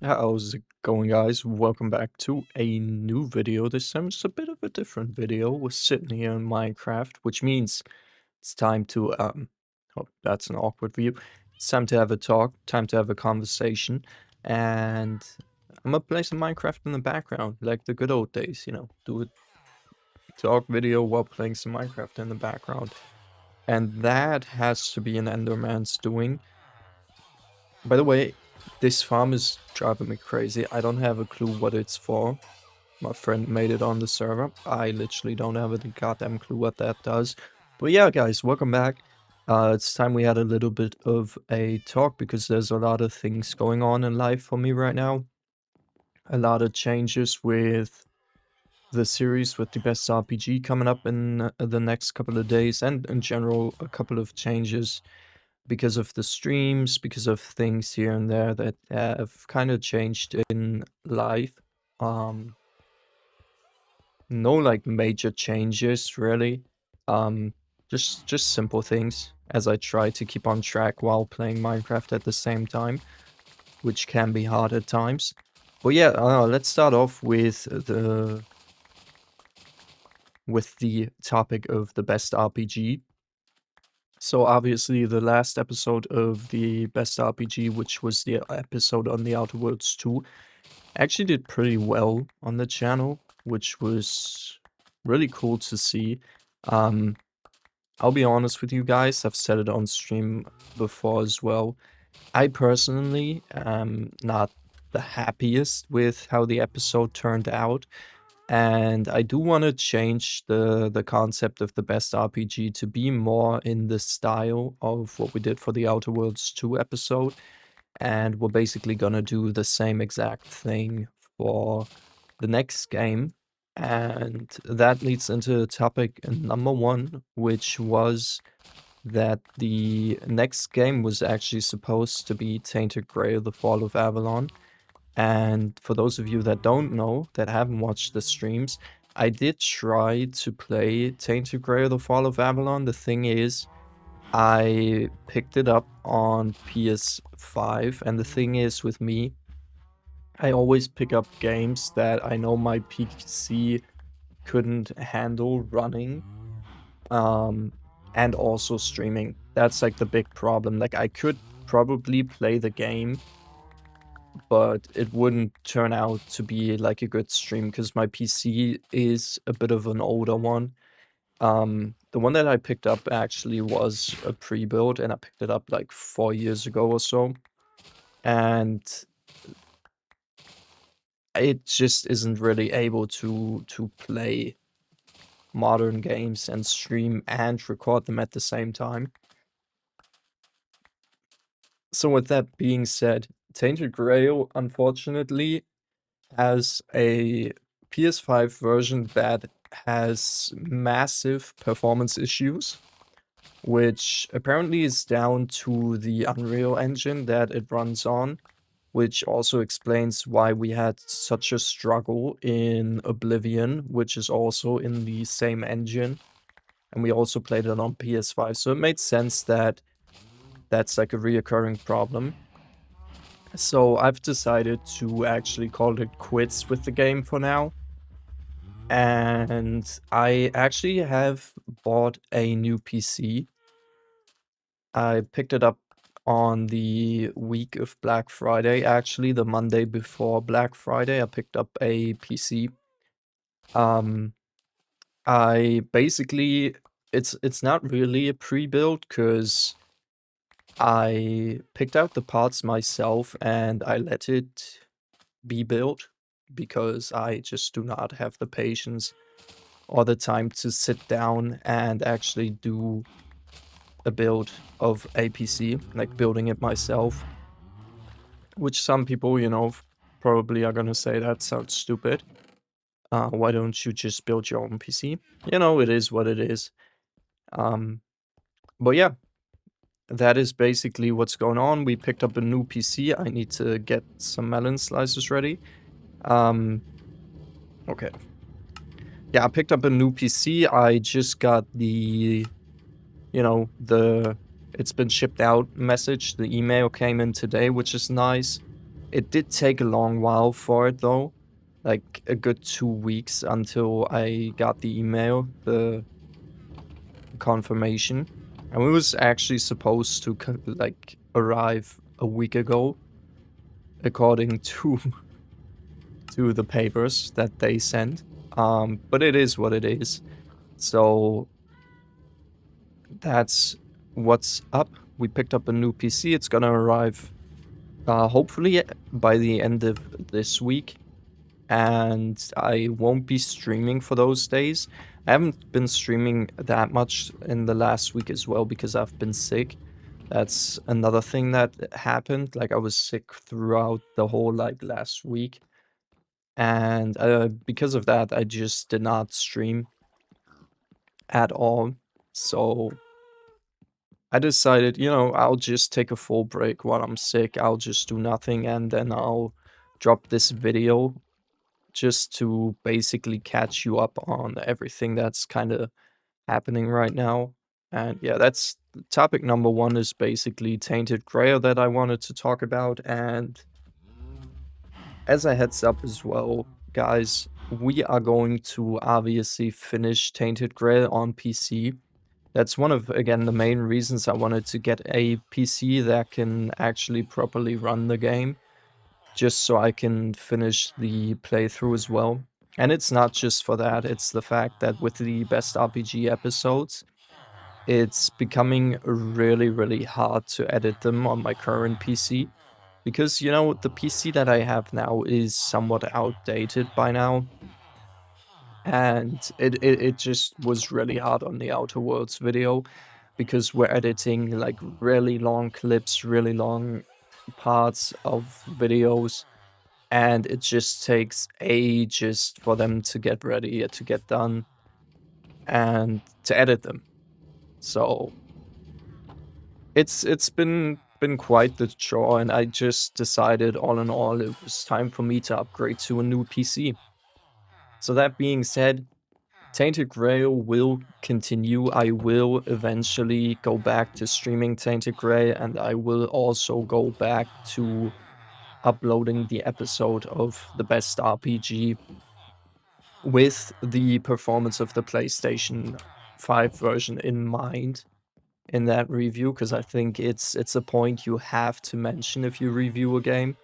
How's it going, guys? Welcome back to a new video. This time it's a bit of a different video. We're sitting here in Minecraft, which means it's time to oh, that's an awkward view. It's time to have a talk, time to have a conversation, and I'm gonna play some Minecraft in the background, like the good old days, do a talk video while playing some Minecraft in the background. And that has to be an Enderman's doing. By the way, this farm is driving me crazy. I don't have a clue what it's for. My friend made it on the server. I literally don't have a goddamn clue what that does. But yeah, guys, welcome back. It's time we had a little bit of a talk because there's a lot of things going on in life for me right now. A lot of changes with the series with the best RPG coming up in the next couple of days, and in general, a couple of changes because of the streams, because of things here and there that have kind of changed in life. Um, no like major changes really. Um, just simple things as I try to keep on track while playing Minecraft at the same time, which can be hard at times. But yeah, let's start off with the topic of the best RPG. So obviously the last episode of the best RPG, which was the episode on the Outer Worlds 2, actually did pretty well on the channel, which was really cool to see. Um, I'll be honest with you guys, I've said it on stream before as well. I personally am not the happiest with how the episode turned out. And I do want to change the concept of the best RPG to be more in the style of what we did for the Outer Worlds 2 episode. And we're basically gonna do the same exact thing for the next game. And that leads into topic number one, which was that the next game was actually supposed to be Tainted Grail: The Fall of Avalon. And for those of you that don't know, that haven't watched the streams, I did try to play Tainted Grail: The Fall of Avalon. The thing is, I picked it up on PS5, and the thing is with me, I always pick up games that I know my PC couldn't handle running, um, and also streaming. That's like the big problem. Like I could probably play the game, but it wouldn't turn out to be like a good stream because my PC is a bit of an older one. The one that I picked up actually was a pre-built, and I picked it up like 4 years ago or so. And it just isn't really able to play modern games and stream and record them at the same time. So with that being said, Tainted Grail unfortunately has a PS5 version that has massive performance issues, which apparently is down to the Unreal Engine that it runs on, which also explains why we had such a struggle in Oblivion, which is also in the same engine, and we also played it on PS5, so it made sense that that's like a reoccurring problem. So I've decided to actually call it quits with the game for now. And I actually have bought a new PC. I picked it up on the week of Black Friday, actually the Monday before Black Friday. I picked up a PC. Um, I basically it's not really a pre-build because I picked out the parts myself and I let it be built because I just do not have the patience or the time to sit down and actually do a build of a PC, like building it myself. Which some people, probably are gonna say that sounds stupid. Why don't you just build your own PC? It is what it is. Um, but yeah, that is basically what's going on. We picked up a new PC. I need to get some melon slices ready. Okay. Yeah, I picked up a new PC. I just got the it's been shipped out message. The email came in today, which is nice. It did take a long while for it though, like a good 2 weeks until I got the email, the confirmation. And it was actually supposed to like arrive a week ago, according to to the papers that they sent. But it is what it is. So that's what's up. We picked up a new PC. It's gonna arrive hopefully by the end of this week. And I won't be streaming for those days. I haven't been streaming that much in the last week as well because I've been sick. That's another thing that happened. Like I was sick throughout the whole like last week. And because of that, I just did not stream at all. So I decided, I'll just take a full break while I'm sick. I'll just do nothing and then I'll drop this video just to basically catch you up on everything that's kind of happening right now. And yeah, that's topic number one is basically Tainted Grail that I wanted to talk about. And as a heads up as well, guys, we are going to obviously finish Tainted Grail on PC. That's one of, again, the main reasons I wanted to get a PC that can actually properly run the game, just so I can finish the playthrough as well. And it's not just for that, it's the fact that with the best RPG episodes, it's becoming really, really hard to edit them on my current PC. Because, the PC that I have now is somewhat outdated by now. And it just was really hard on the Outer Worlds video because we're editing like really long clips, really long parts of videos, and it just takes ages for them to get ready, to get done, and to edit them. So it's been quite the chore, and I just decided all in all it was time for me to upgrade to a new PC. So that being said, Tainted Grail will continue. I will eventually go back to streaming Tainted Grail, and I will also go back to uploading the episode of the best RPG with the performance of the PlayStation 5 version in mind in that review, because I think it's a point you have to mention if you review a game,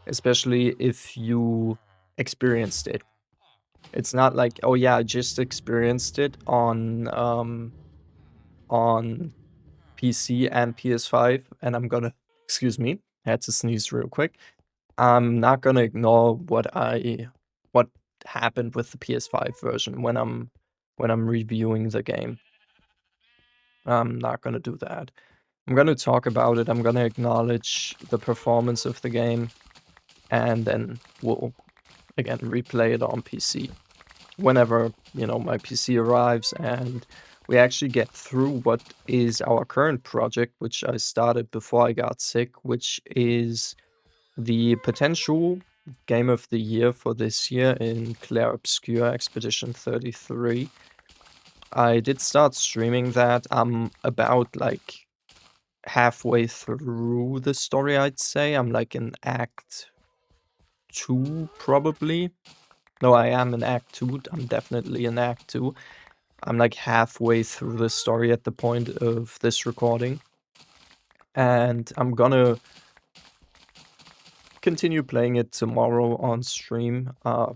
especially if you experienced it. It's not like, oh yeah, I just experienced it on PC and PS5, and I'm gonna excuse me, I had to sneeze real quick. I'm not gonna ignore what happened with the PS5 version when I'm reviewing the game. I'm not gonna do that. I'm gonna talk about it, I'm gonna acknowledge the performance of the game, and then we'll again replay it on PC. Whenever, my PC arrives and we actually get through what is our current project, which I started before I got sick, which is the potential game of the year for this year in Clair Obscur Expedition 33. I did start streaming that. I'm about like halfway through the story, I'd say. I'm like in Act 2, probably. No, I am in Act 2. I'm definitely in Act 2. I'm like halfway through the story at the point of this recording. And I'm gonna continue playing it tomorrow on stream. I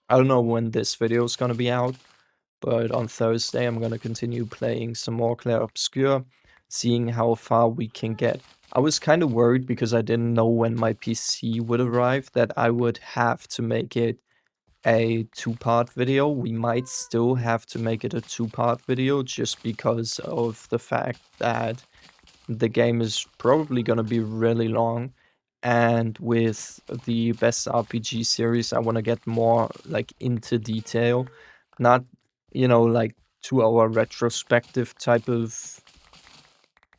don't know when this video is gonna be out, but on Thursday I'm gonna continue playing some more Clair Obscur, seeing how far we can get. I was kind of worried because I didn't know when my PC would arrive that I would have to make it a two-part video. We might still have to make it a two-part video just because of the fact that the game is probably gonna be really long. And with the best RPG series, I want to get more like into detail, not, like 2 hour retrospective type of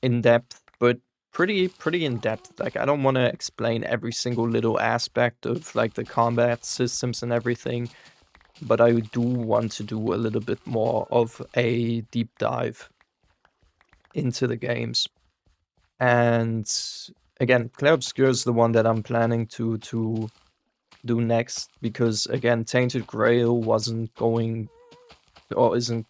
in-depth, but pretty in-depth. Like I don't want to explain every single little aspect of like the combat systems and everything, but I do want to do a little bit more of a deep dive into the games. And again, Clair Obscur is the one that I'm planning to do next, because again, Tainted Grail wasn't going, or isn't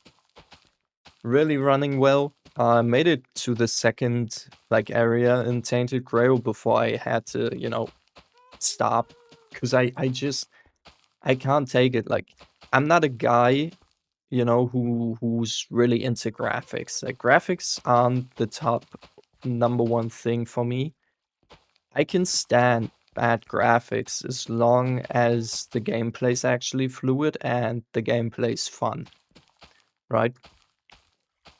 really running well. I made it to the second like area in Tainted Grail before I had to, stop, because I can't take it. Like, I'm not a guy, who's really into graphics. Like, graphics aren't the top number one thing for me. I can stand bad graphics as long as the gameplay's actually fluid and the gameplay's fun, right?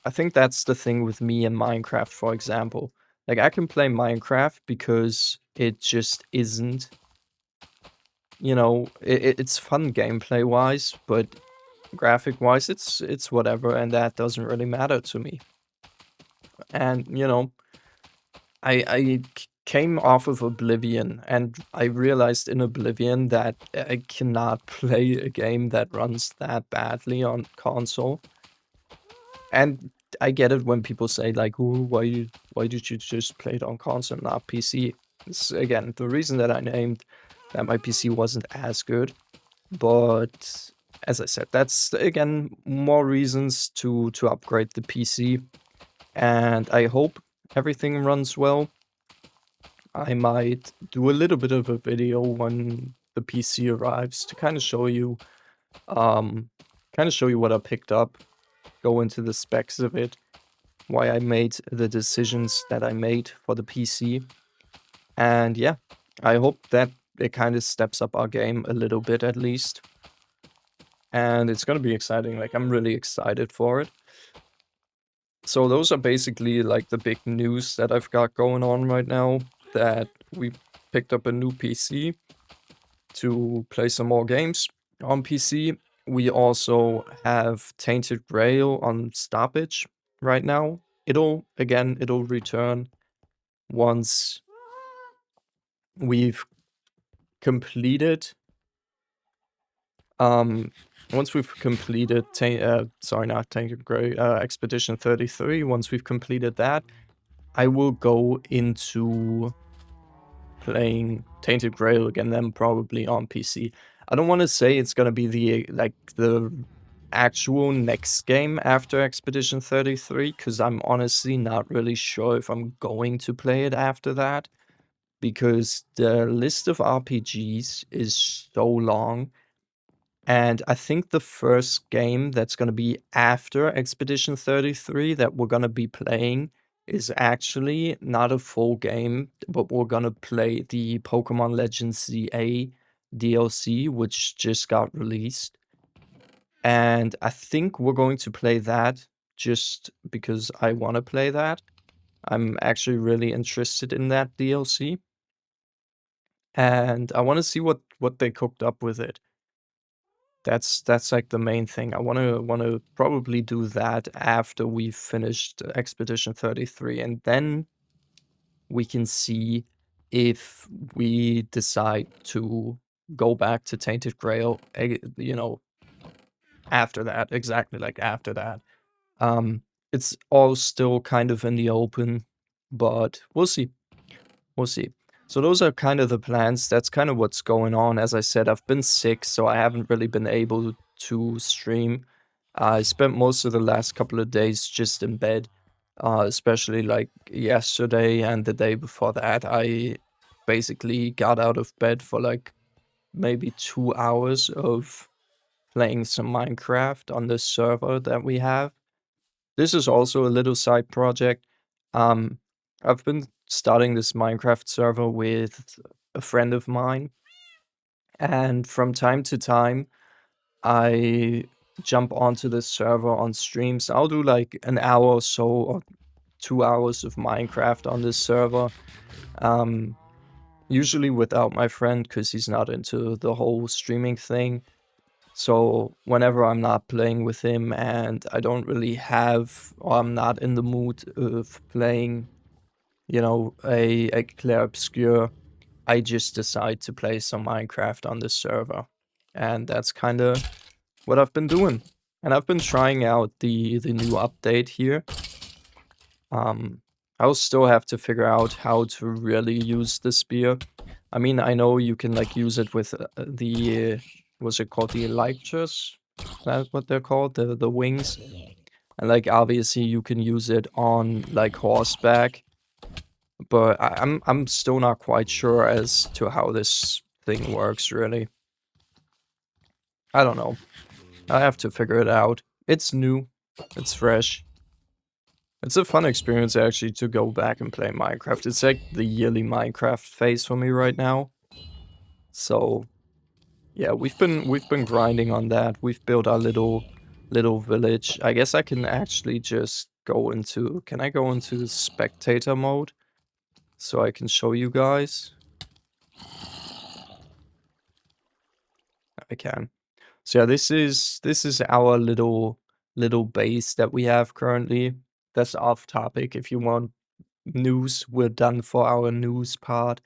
I think that's the thing with me and Minecraft, for example. Like, I can play Minecraft because it just isn't, it's fun gameplay-wise, but graphic-wise, it's whatever, and that doesn't really matter to me. And, I came off of Oblivion, and I realized in Oblivion that I cannot play a game that runs that badly on console. And I get it when people say like, "Ooh, why did you just play it on console, not PC?" It's, again, the reason that I named that my PC wasn't as good. But as I said, that's again more reasons to upgrade the PC. And I hope everything runs well. I might do a little bit of a video when the PC arrives to kind of show you what I picked up, go into the specs of it, why I made the decisions that I made for the PC. And yeah, I hope that it kind of steps up our game a little bit at least. And it's gonna be exciting. Like, I'm really excited for it. So those are basically like the big news that I've got going on right now, that we picked up a new PC to play some more games on PC. We also have Tainted Grail on stoppage right now. It'll return once we've completed um once we've completed not Tainted Grail, Expedition 33. Once we've completed that, I will go into playing Tainted Grail again, then probably on PC. I don't want to say it's gonna be the actual next game after Expedition 33, because I'm honestly not really sure if I'm going to play it after that, because the list of RPGs is so long. And I think the first game that's gonna be after Expedition 33 that we're gonna be playing is actually not a full game, but we're gonna play the Pokemon Legends ZA DLC, which just got released. And I think we're going to play that just because I wanna play that. I'm actually really interested in that DLC, and I wanna see what they cooked up with it. That's like the main thing. I wanna probably do that after we've finished Expedition 33, and then we can see if we decide to go back to Tainted Grail, after that, exactly, like, after that. Um, it's all still kind of in the open, but we'll see. We'll see. So those are kind of the plans. That's kind of what's going on. As I said, I've been sick, so I haven't really been able to stream. I spent most of the last couple of days just in bed, especially like yesterday and the day before that. I basically got out of bed for like maybe 2 hours of playing some Minecraft on this server that we have. This is also a little side project. Um, I've been starting this Minecraft server with a friend of mine, and from time to time, I jump onto this server on streams. I'll do like an hour or so, or 2 hours of Minecraft on this server. Um, Usually without my friend, because he's not into the whole streaming thing. So whenever I'm not playing with him and I don't really have, or I'm not in the mood of playing, a Clair Obscur, I just decide to play some Minecraft on this server. And that's kind of what I've been doing. And I've been trying out the new update here. Um, I'll still have to figure out how to really use the spear. I mean, I know you can like use it with what's it called? The elytras? That's what they're called, the wings. And like obviously you can use it on like horseback, but I'm still not quite sure as to how this thing works really. I don't know. I have to figure it out. It's new. It's fresh. It's a fun experience actually to go back and play Minecraft. It's like the yearly Minecraft phase for me right now. So yeah, we've been grinding on that. We've built our little village. I guess I can actually just go into, can I go into spectator mode so I can show you guys? I can. So yeah, this is our little base that we have currently. That's off topic. If you want news, we're done for our news part.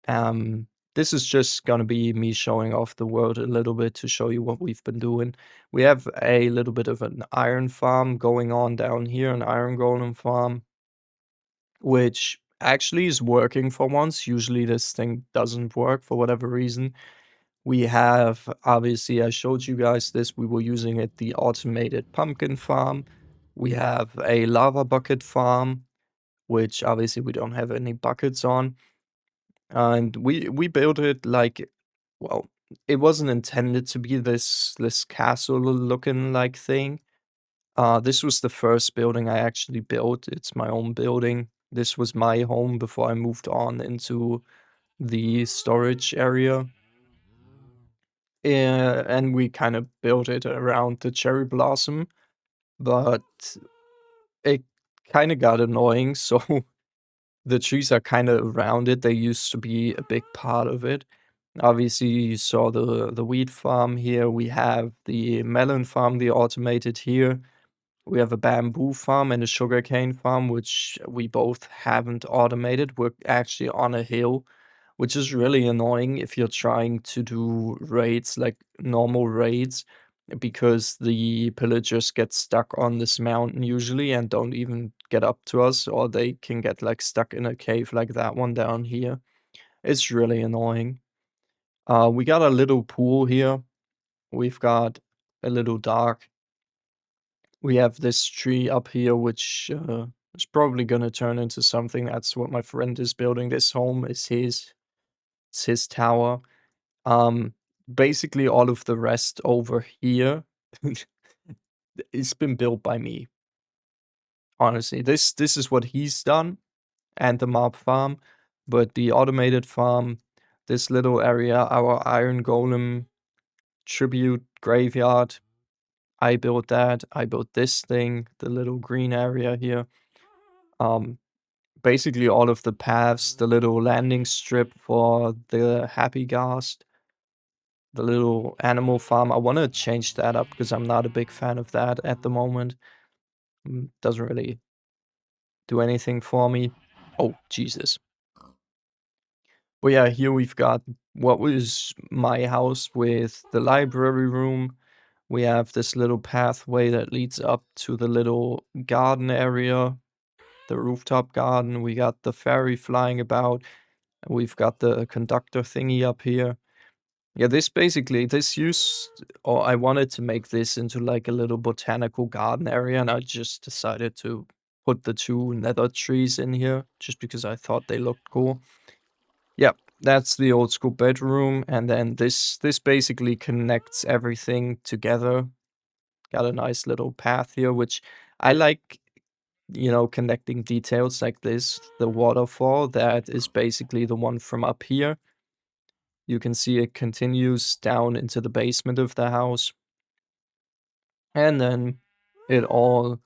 Um, this is just gonna be me showing off the world a little bit to show you what we've been doing. We have a little bit of an iron farm going on down here, an iron golem farm, which actually is working for once. Usually this thing doesn't work for whatever reason. We have, obviously, I showed you guys this, we were using it, the automated pumpkin farm. We have a lava bucket farm, which obviously we don't have any buckets on. And we built it like, well, it wasn't intended to be this castle looking like thing. This was the first building I actually built. It's my own building. This was my home before I moved on into the storage area. And we kind of built it around the cherry blossom, but it kind of got annoying. So the trees are kind of around it. They used to be a big part of it. Obviously, you saw the wheat farm here. We have the melon farm, the automated here. We have a bamboo farm and a sugarcane farm, which we both haven't automated. We're actually on a hill, which is really annoying if you're trying to do raids, like normal raids, because the pillagers get stuck on this mountain usually and don't even get up to us, or they can get like stuck in a cave like that one down here. It's really annoying. We got a little pool here. We've got a little dock. We have this tree up here, which is probably gonna turn into something. That's what my friend is building. This home is his. It's his tower. Um, Basically all of the rest over here, it's been built by me. Honestly, this is what he's done, and the mob farm, but the automated farm, this little area, our iron golem tribute graveyard. I built that. I built this thing, the little green area here. Um, Basically all of the paths, the little landing strip for the happy ghast, the little animal farm. I want to change that up because I'm not a big fan of that at the moment. Doesn't really do anything for me. Oh, Jesus. But yeah, here we've got what was my house with the library room. We have this little pathway that leads up to the little garden area, the rooftop garden. We got the fairy flying about. We've got the conductor thingy up here. Yeah, this used, or I wanted to make this into like a little botanical garden area, and I just decided to put the two nether trees in here just because I thought they looked cool. Yep, that's the old school bedroom, and then this basically connects everything together. Got a nice little path here, which I like, connecting details like this. The waterfall, that is basically the one from up here. You can see it continues down into the basement of the house. And then it all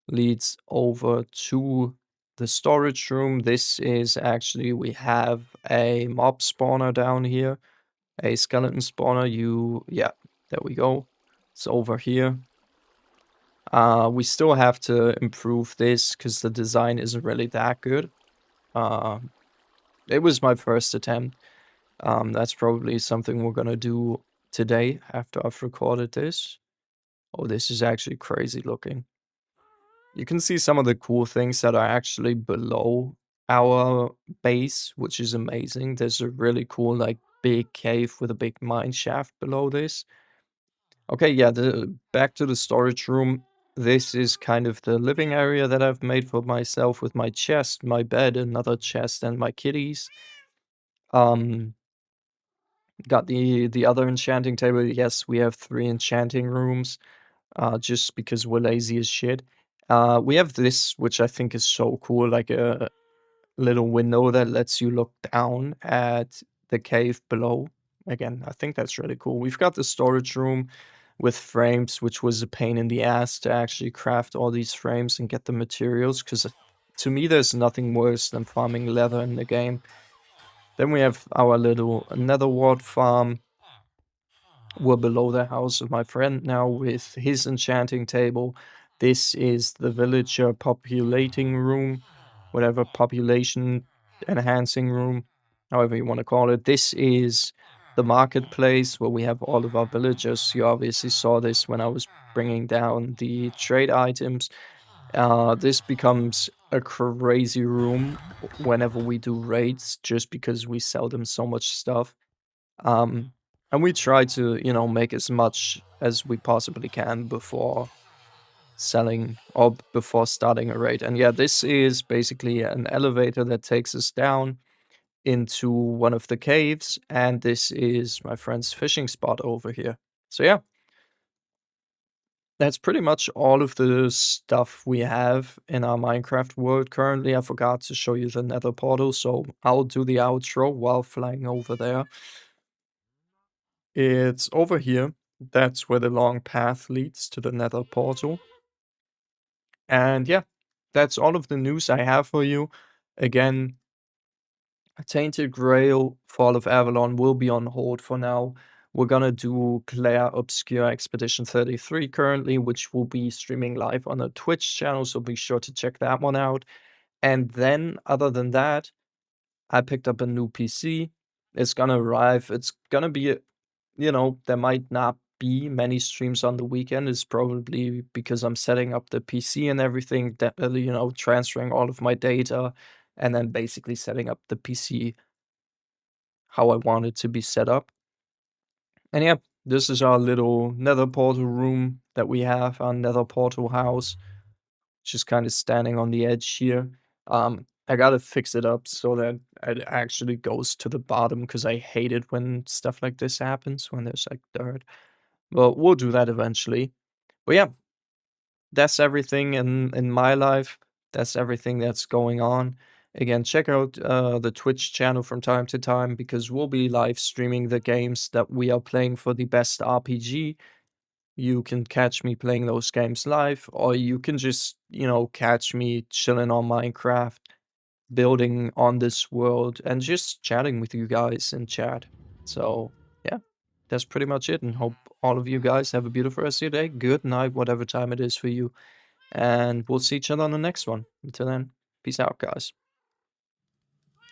leads over to the storage room. This is actually, we have a mob spawner down here, a skeleton spawner. Yeah, there we go. It's over here. We still have to improve this because the design isn't really that good. Uh, it was my first attempt. That's probably something we're gonna do today after I've recorded this. Oh, this is actually crazy looking. you can see some of the cool things that are actually below our base, which is amazing. There's a really cool, like, big cave with a big mine shaft below this. Okay, yeah, the back to the storage room. This is kind of the living area that I've made for myself with my chest, my bed, another chest, and my kitties. Um, got the other enchanting table. Yes, we have 3 enchanting rooms, just because we're lazy as shit. We have this, which I think is so cool, like a little window that lets you look down at the cave below. Again, I think that's really cool. We've got the storage room with frames, which was a pain in the ass to actually craft all these frames and get the materials, because to me, there's nothing worse than farming leather in the game. Then we have our little nether wart farm. We're below the house of my friend now with his enchanting table. This is the villager populating room, whatever, population enhancing room, however you want to call it. This is the marketplace where we have all of our villagers. You obviously saw this when I was bringing down the trade items. This becomes a crazy room whenever we do raids, just because we sell them so much stuff. Um, and we try to, make as much as we possibly can before selling or before starting a raid. And yeah, this is basically an elevator that takes us down into one of the caves, and this is my friend's fishing spot over here. So yeah, that's pretty much all of the stuff we have in our Minecraft world currently. I forgot to show you the nether portal, so I'll do the outro while flying over there. It's over here. That's where the long path leads to the nether portal. And yeah, that's all of the news I have for you. Again, Tainted Grail, Fall of Avalon will be on hold for now. We're gonna do Claire Obscure Expedition 33 currently, which will be streaming live on a Twitch channel, so be sure to check that one out. And then, other than that, I picked up a new PC. It's gonna arrive. It's gonna be, there might not be many streams on the weekend. It's probably because I'm setting up the PC and everything, that, transferring all of my data, and then basically setting up the PC how I want it to be set up. And yeah, this is our little nether portal room that we have, our nether portal house, just kind of standing on the edge here. I gotta fix it up so that it actually goes to the bottom, because I hate it when stuff like this happens, when there's like dirt. But we'll do that eventually. But yeah, that's everything in my life. That's everything that's going on. Again, check out the Twitch channel from time to time, because we'll be live streaming the games that we are playing for the best RPG. You can catch me playing those games live, or you can just, catch me chilling on Minecraft, building on this world, and just chatting with you guys in chat. So, yeah, that's pretty much it. And hope all of you guys have a beautiful rest of your day. Good night, whatever time it is for you. And we'll see each other on the next one. Until then, peace out, guys.